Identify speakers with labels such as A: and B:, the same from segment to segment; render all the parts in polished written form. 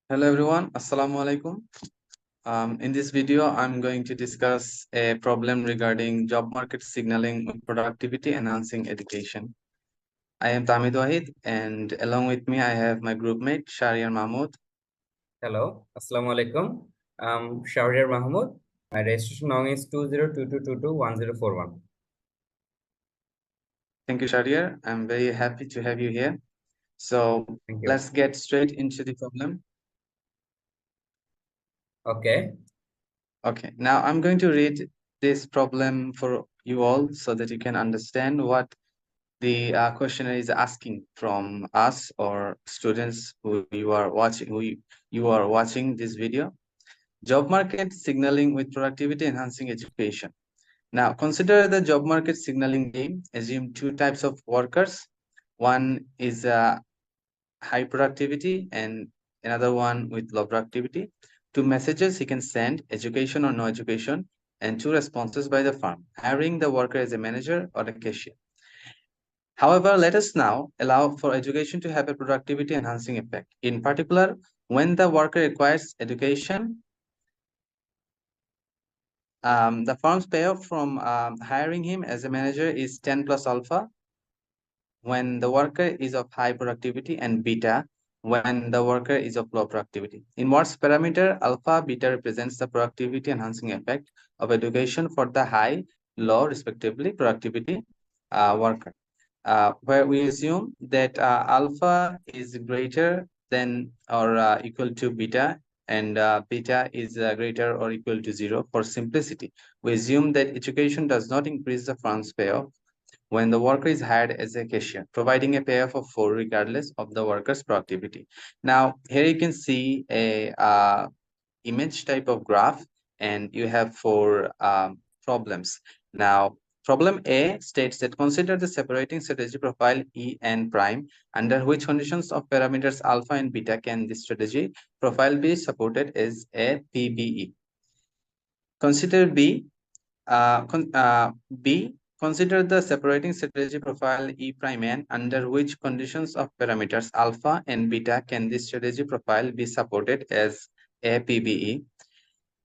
A: Hello everyone, Assalamu alaikum. In this video, I'm going to discuss a problem regarding job market signaling with productivity enhancing education. I am Tamid Wahid, and along with me, I have my group mate Shahriar Mahmood.
B: Hello, Assalamu alaikum. I'm Shahriar Mahmood. My registration now is 2022221041.
A: Thank you, Shahriar. I'm very happy to have you here. So
B: Thank you.
A: let's get straight into the problem.
B: Okay.
A: Okay, now I'm going to read this problem for you all so that you can understand what the questioner is asking from us or students who you are watching this video. Job market signaling with productivity enhancing education. Now consider the job market signaling game. Assume two types of workers. One is high productivity and another one with low productivity. Two messages he can send, education or no education, and two responses by the firm, hiring the worker as a manager or a cashier. However, let us now allow for education to have a productivity enhancing effect. In particular, when the worker requires education, the firm's payoff from hiring him as a manager is 10 plus alpha when the worker is of high productivity, and beta when the worker is of low productivity. In Morse parameter, alpha beta represents the productivity enhancing effect of education for the high, low, respectively, productivity worker. Where we assume that alpha is greater than or equal to beta, and beta is greater or equal to 0 for simplicity. We assume that education does not increase the firm's payoff when the worker is hired as a cashier, providing a payoff of 4 regardless of the worker's productivity. Now, here you can see a image type of graph, and you have four problems. Now, problem A states that consider the separating strategy profile E and prime, under which conditions of parameters alpha and beta can this strategy profile be supported as a PBE. Consider B. B. Consider the separating strategy profile E prime n, under which conditions of parameters alpha and beta can this strategy profile be supported as a PBE.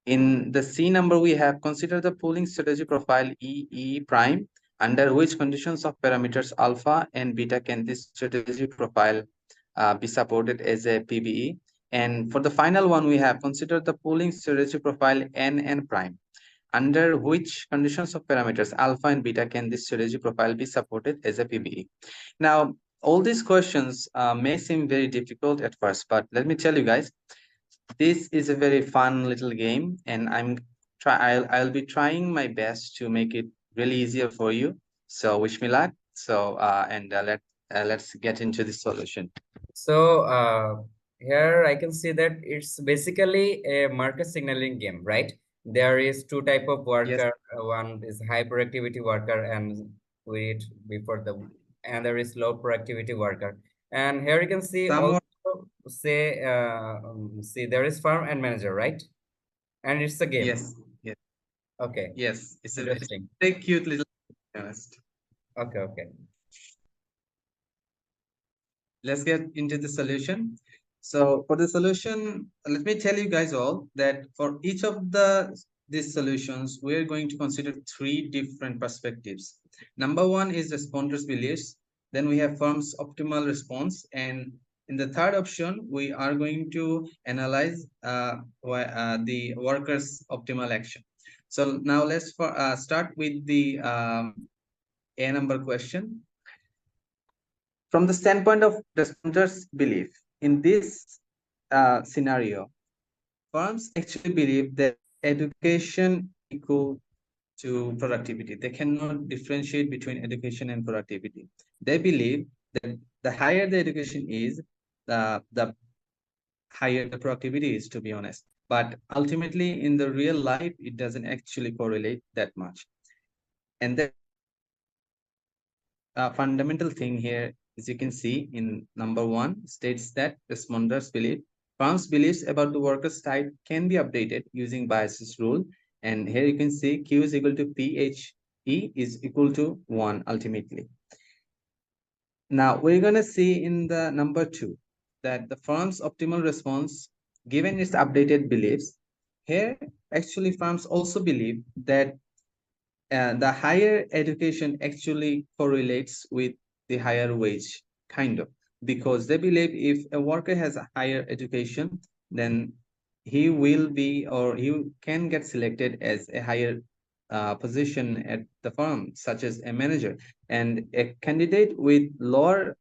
A: In the C number, we have consider the pooling strategy profile E prime, under which conditions of parameters alpha and beta can this strategy profile be supported as a PBE. And for the final one, we have consider the pooling strategy profile N prime, under which conditions of parameters alpha and beta can this strategy profile be supported as a PBE. Now, all these questions may seem very difficult at first, but let me tell you guys, this is a very fun little game, and I'll be trying my best to make it really easier for you. So wish me luck. So and let's get into the solution.
B: So here I can see that it's basically a market signaling game, right? There is two type of
A: Yes.
B: worker. One is high productivity worker, and wait before the and there is low productivity worker. And here you can see
A: Somewhat.
B: also say see there is firm and manager, right? And it's a game.
A: Yes. Yes.
B: Okay,
A: Yes. It's a
B: interesting.
A: very cute little. Honest.
B: Okay, okay.
A: Let's get into the solution. So for the solution, let me tell you guys all that for each of these solutions, we're going to consider three different perspectives. Number one is responders' beliefs. Then we have firm's optimal response. And in the third option, we are going to analyze the worker's optimal action. So now let's start with the A number question. From the standpoint of responders' belief, in this scenario, firms actually believe that education equal to productivity. They cannot differentiate between education and productivity. They believe that the higher the education is, the higher the productivity is, to be honest. But ultimately, in the real life, it doesn't actually correlate that much. And the fundamental thing here, as you can see in number one, states that responders believe firms' beliefs about the worker's type can be updated using biases rule. And here you can see Q is equal to PHE is equal to 1 ultimately. Now we're going to see in the number two that the firm's optimal response given its updated beliefs, here actually firms also believe that the higher education actually correlates with the higher wage, kind of, because they believe if a worker has a higher education, then he will be or he can get selected as a higher position at the firm, such as a manager, and a candidate with lower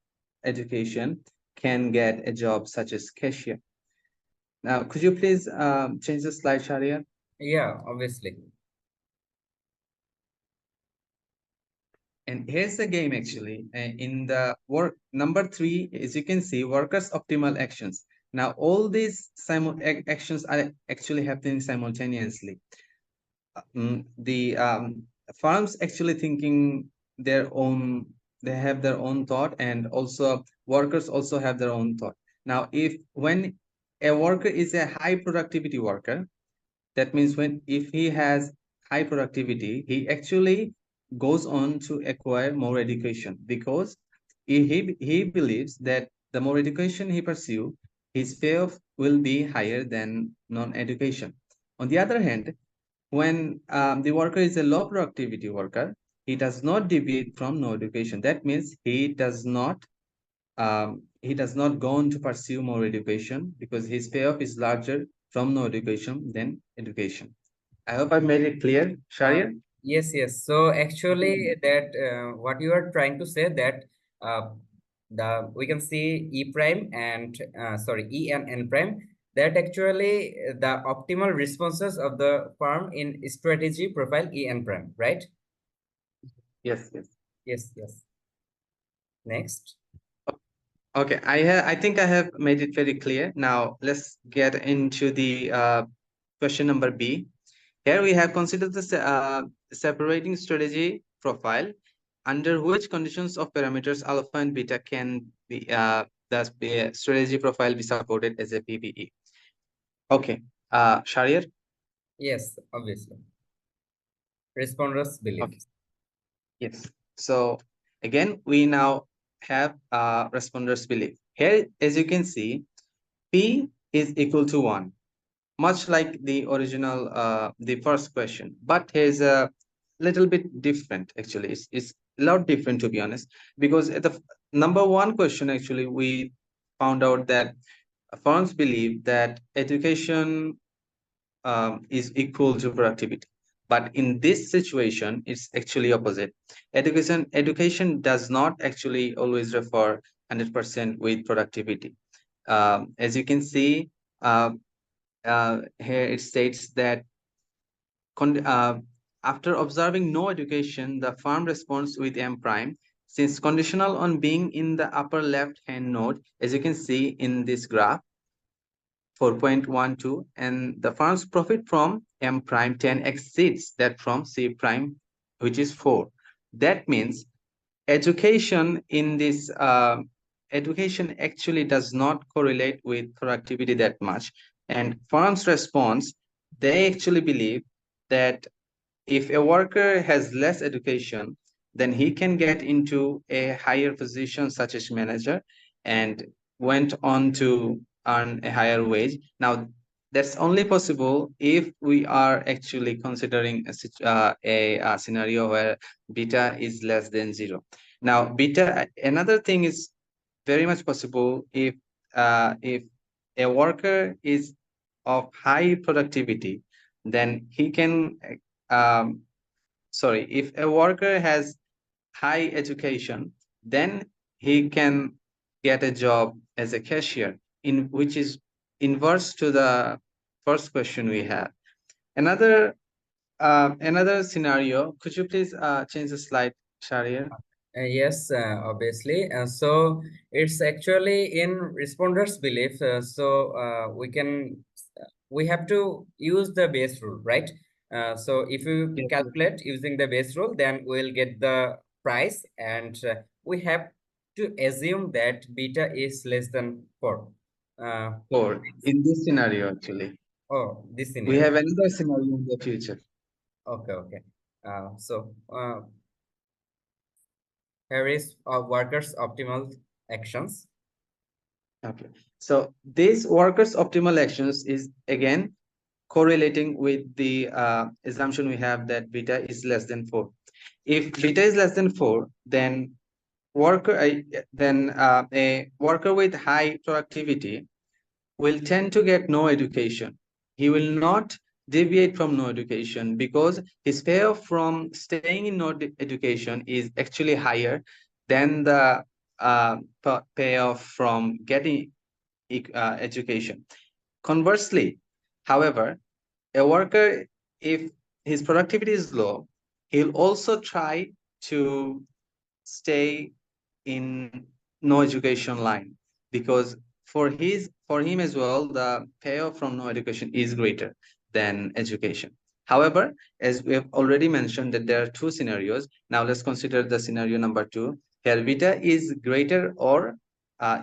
A: education can get a job such as cashier. Now, could you please change the slide, Sharia?
B: Yeah, obviously.
A: And here's the game actually. In the work number three, as you can see, workers' optimal actions. Now, all these actions are actually happening simultaneously. The firms actually thinking their own, they have their own thought, and also workers also have their own thought. Now, if when a worker is a high productivity worker, that means when if he has high productivity, he actually goes on to acquire more education because he believes that the more education he pursue, his payoff will be higher than non-education. On the other hand, when the worker is a low productivity worker, he does not deviate from no education. That means he does not go on to pursue more education because his payoff is larger from no education than education. I hope I made it clear,
B: Uh,
A: Sharia.
B: yes, yes. So actually, that what you are trying to say that uh, the we can see E prime and sorry E and N prime, that actually the optimal responses of the firm in strategy profile E and prime, right?
A: Yes, yes.
B: Yes, yes. Next.
A: Okay, I think I have made it very clear. Now let's get into the question number B. Here we have considered the separating strategy profile under which conditions of parameters alpha and beta can be thus be strategy profile be supported as a PPE. Okay, Sharir.
B: Yes, obviously. Responders
A: Okay,
B: beliefs.
A: yes. So again, we now have responders belief. Here, as you can see, P is equal to 1, much like the original, the first question. But here's a little bit different, actually. It's a lot different, to be honest, because at the number one question, actually, we found out that firms believe that education is equal to productivity. But in this situation, it's actually opposite. Education does not actually always refer 100% with productivity. As you can see, uh, here it states that con- uh, after observing no education, the firm responds with M prime. Since conditional on being in the upper left hand node, as you can see in this graph, 4.12, and the firm's profit from M prime 10 exceeds that from C prime, which is 4. That means education in this education actually does not correlate with productivity that much. And firms response, they actually believe that if a worker has less education, then he can get into a higher position such as manager and went on to earn a higher wage. Now, that's only possible if we are actually considering a scenario where beta is less than 0. Now, beta, another thing is very much possible if a worker is of high productivity, then he can um, sorry, if a worker has high education, then he can get a job as a cashier, in which is inverse to the first question we had. Another scenario. Could you please change the slide, Sharia?
B: Yes, obviously. So it's actually in responders' belief. We have to use the base rule, right? So if you
A: Yes, yes.
B: calculate using the base rule, then we'll get the price, and we have to assume that beta is less than 4. Uh,
A: Or in this scenario, actually,
B: oh, this
A: we
B: scenario.
A: have another scenario in the future.
B: Okay, okay. Here is workers' optimal actions.
A: Okay. So this workers' optimal actions is again correlating with the assumption we have that beta is less than 4. If beta is less than 4, then a worker with high productivity will tend to get no education. He will not deviate from no education because his payoff from staying in education is actually higher than the payoff from getting education. Conversely, however, a worker, if his productivity is low, he'll also try to stay in no education line because for him as well the payoff from no education is greater than education. However, as we have already mentioned that there are two scenarios, now let's consider the scenario number two, here beta is greater or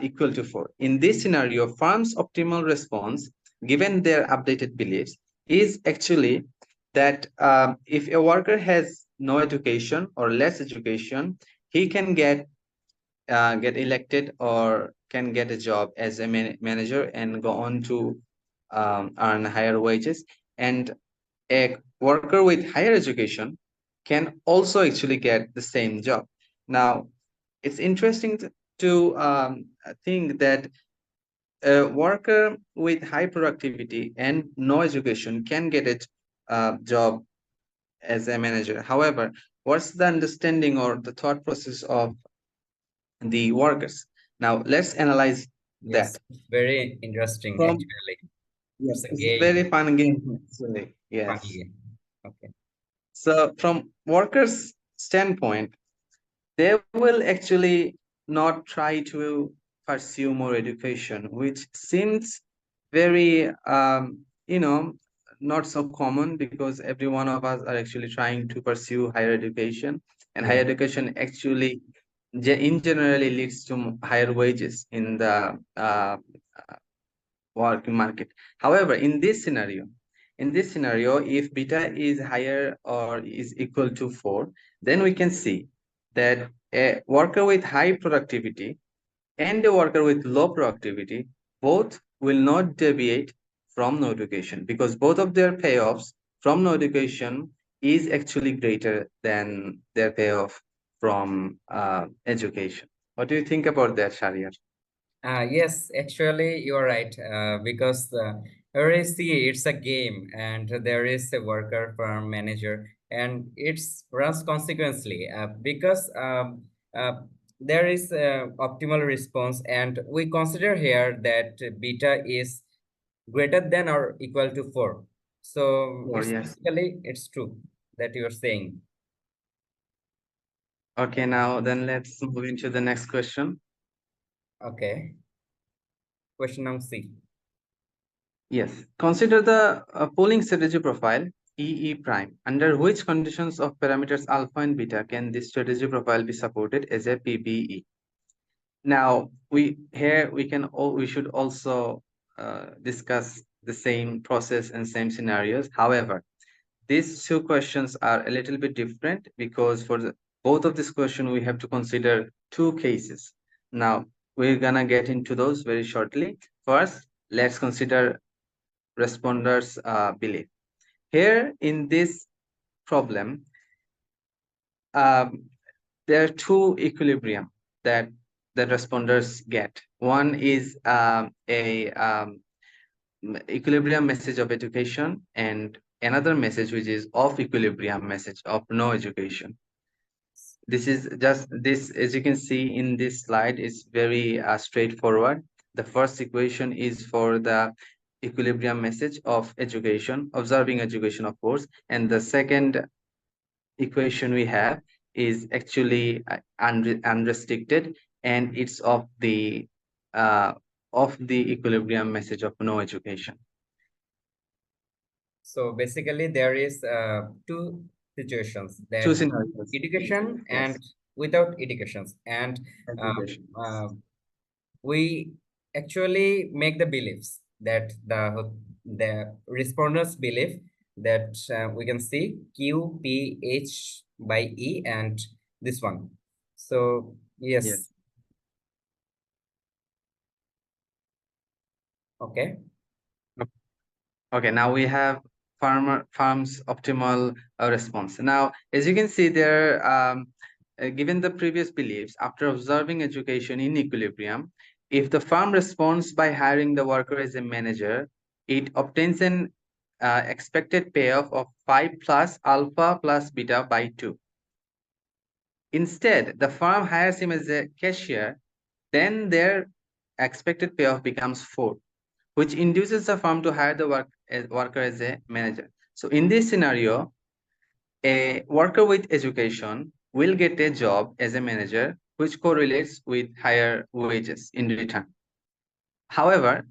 A: equal to 4. In this scenario, firm's optimal response given their updated beliefs is actually that if a worker has no education or less education, he can get elected or can get a job as a manager and go on to earn higher wages. And a worker with higher education can also actually get the same job. Now, it's interesting to think that a worker with high productivity and no education can get a job as a manager. However, what's the understanding or the thought process of the workers? Now, let's analyze
B: Yes,
A: that.
B: it's very interesting
A: From
B: actually.
A: Yes,
B: It's a
A: it's a
B: game,
A: very fun game actually.
B: funny
A: Yes.
B: game. Okay.
A: So from workers' standpoint, they will actually not try to pursue more education, which seems very not so common because every one of us are actually trying to pursue higher education, and higher
B: Yeah.
A: education actually in generally leads to higher wages in the working market. However, in this scenario, if beta is higher or is equal to 4, then we can see that a worker with high productivity and a worker with low productivity both will not deviate from no education because both of their payoffs from no education is actually greater than their payoff from education. What do you think about that, Shariar?
B: Yes, actually, you are right. Because here you see, it's a game, and there is a worker firm manager, and it's runs consequently. Because there is optimal response, and we consider here that beta is greater than or equal to 4. So
A: Oh,
B: it's
A: yes.
B: basically it's true that you are saying.
A: Okay, now then let's move into the next question.
B: Okay. Question number C.
A: Yes. Consider the polling strategy profile EE prime. Under which conditions of parameters alpha and beta can this strategy profile be supported as a PBE? Now, we should also discuss the same process and same scenarios. However, these two questions are a little bit different because for both of this question we have to consider two cases. Now, we're gonna get into those very shortly. First, let's consider responders' belief. Here in this problem, um, there are two equilibrium that the responders get. One is a equilibrium message of education, and another message which is off equilibrium message of no education. This, as you can see in this slide, is very straightforward. The first equation is for the equilibrium message of education, observing education, of course, and the second equation we have is actually unrestricted, and it's uh, of the equilibrium message of no education.
B: So basically, there is two situations
A: Two
B: that
A: scenarios.
B: education and
A: Yes,
B: without educations, and uh,
A: education.
B: uh, we actually make the beliefs that the respondents believe that we can see Q P H by E and this one. So
A: Yes.
B: yes, Okay.
A: Okay, now we have farm's optimal response. Now, as you can see there, given the previous beliefs, after observing education in equilibrium, if the farm responds by hiring the worker as a manager, it obtains an expected payoff of 5 plus alpha plus beta by 2. Instead, the firm hires him as a cashier, then their expected payoff becomes 4, which induces the firm to hire the worker as a manager. So in this scenario, a worker with education will get a job as a manager, which correlates with higher wages in return. However,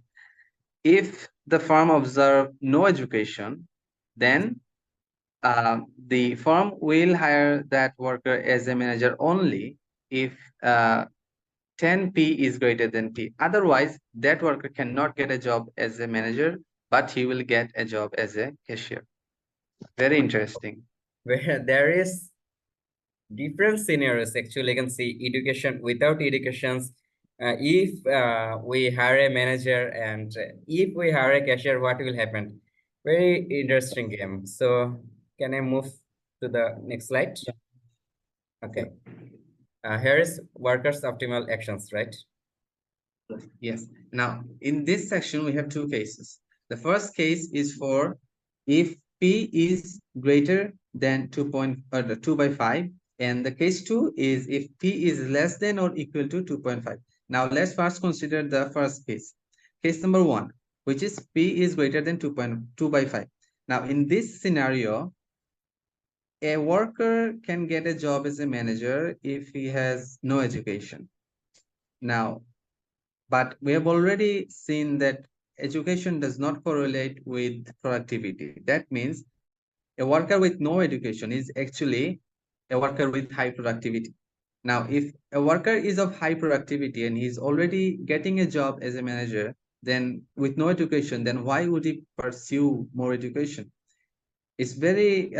A: if the firm observe no education, then the firm will hire that worker as a manager only if 10p is greater than p. Otherwise, that worker cannot get a job as a manager, but he will get a job as a cashier. Very interesting.
B: Where there is different scenarios, actually you can see education, without educations, if we hire a manager, and if we hire a cashier, what will happen? Very interesting game. So can I move to the next slide?
A: Yeah.
B: Okay. Here is workers optimal actions, right?
A: Yes. Now, in this section, we have two cases. The first case is for if p is greater than 2 by 5, and the case 2 is if p is less than or equal to 2.5. Now, let's first consider the first case. Case number 1, which is p is greater than 2.2 by 5. Now, in this scenario, a worker can get a job as a manager if he has no education. Now, but we have already seen that education does not correlate with productivity. That means a worker with no education is actually a worker with high productivity. Now, if a worker is of high productivity and he's already getting a job as a manager, then with no education, then why would he pursue more education? It's very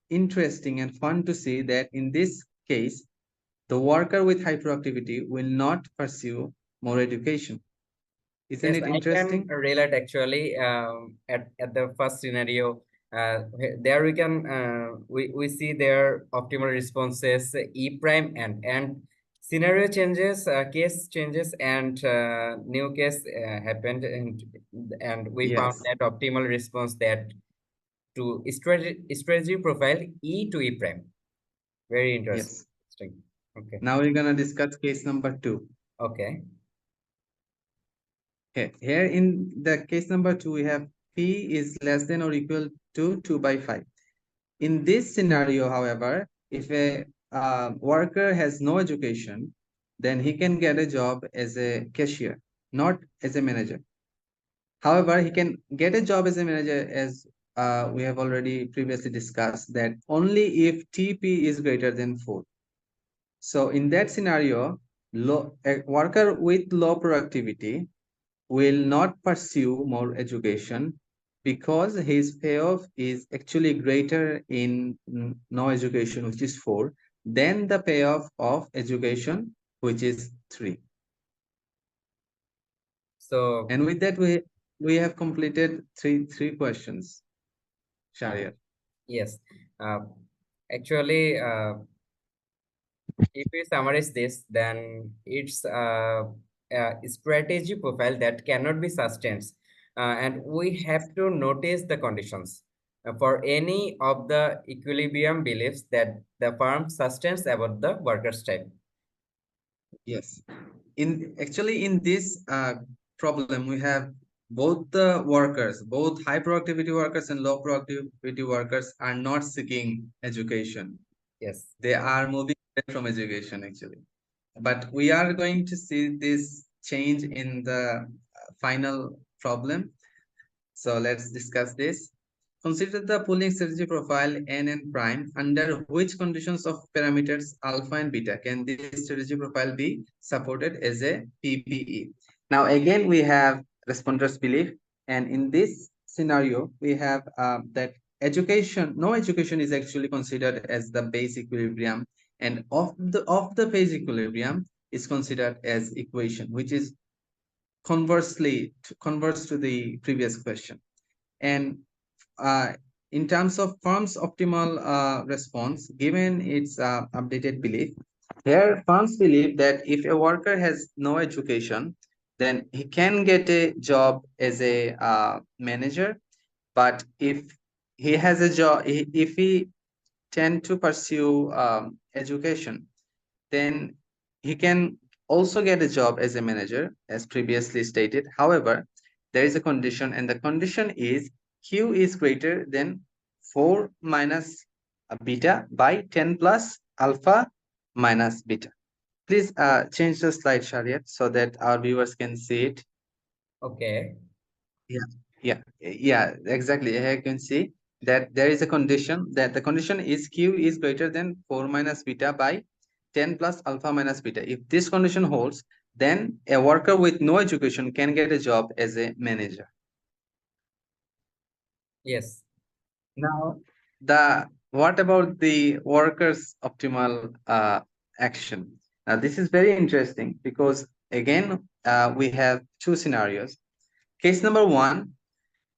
A: interesting and fun to see that in this case, the worker with high productivity will not pursue more education. Isn't
B: Yes,
A: it
B: I can
A: interesting?
B: relate actually, at the first scenario. There we can we see their optimal responses, E prime and scenario changes, case changes, and new case happened, and we found
A: Yes,
B: that optimal response, that to strategy profile E to E prime. Very
A: yes.
B: interesting. Okay.
A: Now we're gonna discuss case number 2.
B: Okay.
A: Okay, here in the case number 2, we have P is less than or equal to 2 by 5. In this scenario, however, if a worker has no education, then he can get a job as a cashier, not as a manager. However, he can get a job as a manager, as we have already previously discussed, that only if TP is greater than 4. So in that scenario, a worker with low productivity will not pursue more education because his payoff is actually greater in no education, which is 4, than the payoff of education, which is 3.
B: So
A: And with that, we have completed three questions, Shariar.
B: yes, uh, actually, if we summarize this, then it's a strategy profile that cannot be sustained. And we have to notice the conditions for any of the equilibrium beliefs that the firm sustains about the worker's time.
A: Yes. In this problem, we have both the workers, both high productivity workers and low productivity workers are not seeking education.
B: Yes.
A: They are moving away from education actually. But we are going to see this change in the final problem. So let's discuss this. Consider the pooling strategy profile n and prime. Under which conditions of parameters alpha and beta can this strategy profile be supported as a PPE? Now again we have responders belief, and in this scenario we have that no education is actually considered as the base equilibrium, and of the phase equilibrium is considered as equation, which is converse to the previous question. And in terms of firm's optimal response, given its updated belief, here firms believe that if a worker has no education, then he can get a job as a manager. But if he has a job, if he tend to pursue education, then he can also get a job as a manager, as previously stated. However, there is a condition, and the condition is Q is greater than 4 minus beta by 10 plus alpha minus beta. Please change the slide, Shariat, so that our viewers can see it.
B: Okay.
A: Yeah, exactly. Here you can see that there is a condition, that the condition is Q is greater than 4 minus beta by 10 plus alpha minus beta. If this condition holds, then a worker with no education can get a job as a manager.
B: Yes.
A: Now, what about the worker's optimal action? Now, this is very interesting because again, we have two scenarios. Case number one,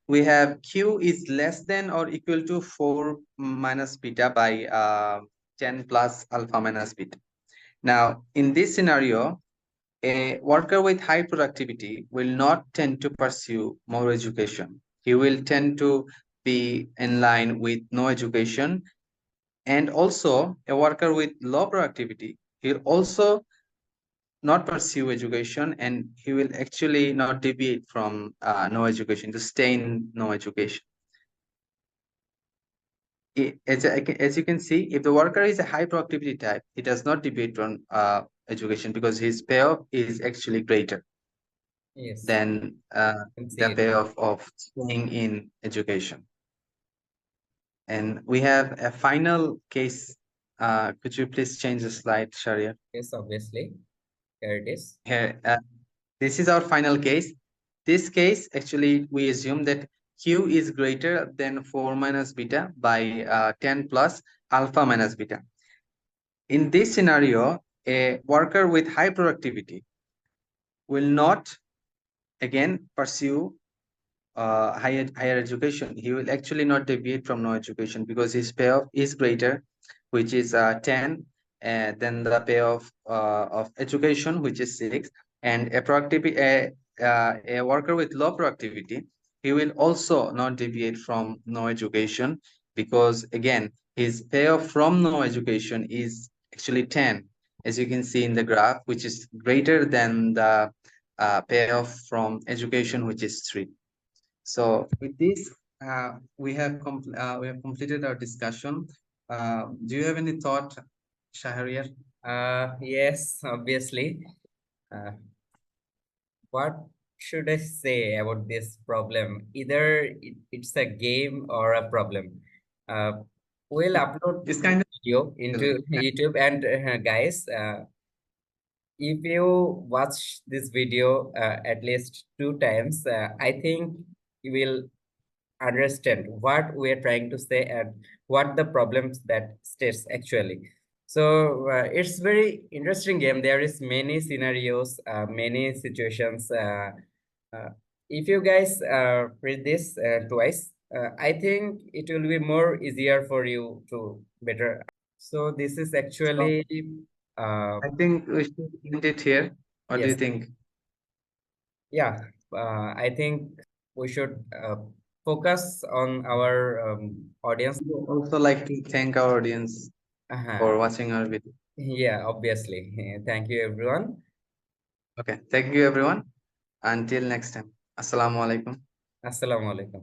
A: we have Q is less than or equal to 4 minus beta by 10 plus alpha minus beta. Now, in this scenario, a worker with high productivity will not tend to pursue more education. He will tend to be in line with no education. And also, a worker with low productivity, he'll also not pursue education, and he will actually not deviate from no education, to stay in no education. As you can see, if the worker is a high productivity type, he does not deviate from education because his payoff is actually greater
B: Yes.
A: than
B: Can see
A: the
B: it.
A: payoff of staying in education. And we have a final case. Could you please change the slide, Sharia?
B: Yes, obviously. Here it is.
A: Here, this is our final case. This case, actually, we assume that Q is greater than 4 minus beta by 10 plus alpha minus beta. In this scenario, a worker with high productivity will not again pursue higher education. He will actually not deviate from no education because his payoff is greater, which is 10, than the payoff of education, which is 6. And a worker with low productivity, he will also not deviate from no education because again, his payoff from no education is actually 10, as you can see in the graph, which is greater than the payoff from education, which is 3. So with this, we have completed our discussion. Do you have any thought, Shahriar?
B: Yes, obviously. Uh, what should I say about this problem? Either it's a game or a problem. We'll upload
A: It's
B: this
A: kind of
B: video into YouTube, and guys, if you watch this video at least 2 times, I think you will understand what we are trying to say and what the problems that states actually. So it's very interesting game. There is many scenarios, many situations. Uh, if you guys read this twice, I think it will be more easier for you to better. So this is
A: so
B: actually
A: I think we should end it here. What do you
B: yes,
A: think?
B: yeah. I think we should focus on our audience.
A: Also like to thank our audience
B: Uh-huh.
A: for watching our video.
B: Yeah, obviously. Thank you, everyone.
A: Okay, thank you everyone. Until next time. Assalamu alaikum.
B: Assalamu alaikum.